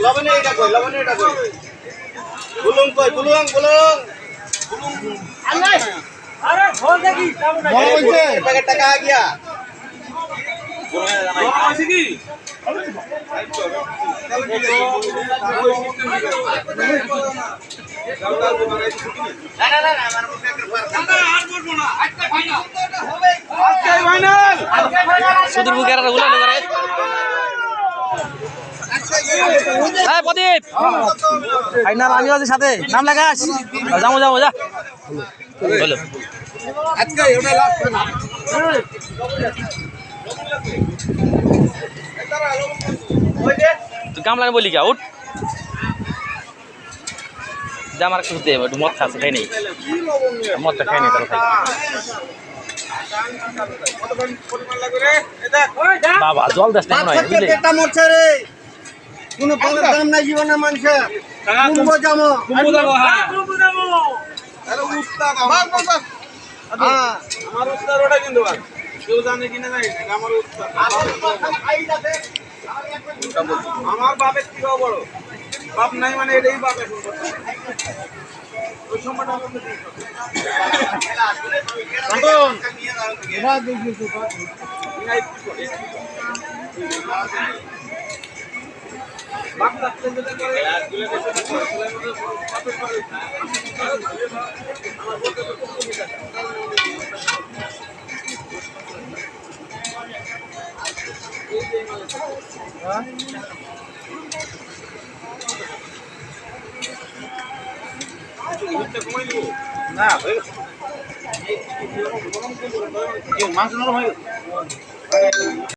লবণে এটা কই বুলুং কই বুলুং আল্লাহ আরে ফোন দেখি বড় হইছে প্যাকেট টাকা আ গিয়া বড় হইছে কি না আমার মুখে আর বলবো না আজকে ফাইনাল হবে আজকে ফাইনাল সুদূর মুখের উলা করে এই প্রদীপ ফাইনাল আমি আছি সাথে নাম লাগাস যাও যা বলো আজকে ওটা লাভ করে না তুই কাম লাগে বলি কি উঠ যা আমার একটু দে একটু মদ খাস খাই নেই মদটা খাই নেই তাহলে বাবা জল দাস না নয় বুঝলি পেটটা মরছে রে কোন দাম নাই জীবনে মানুষের কুম্ভ জামো হ্যাঁ আরে উস্তাদ আমার হ্যাঁ আমার উস্তাদ ওটা কিন্তু কেউ জানে কিনা জানি না আমার উস্তাদ আমার বাপের থেকে বড় বাপ নাই মানে এটাই বাপ এখন ওই সময়টা না মাছ নরম হয়ে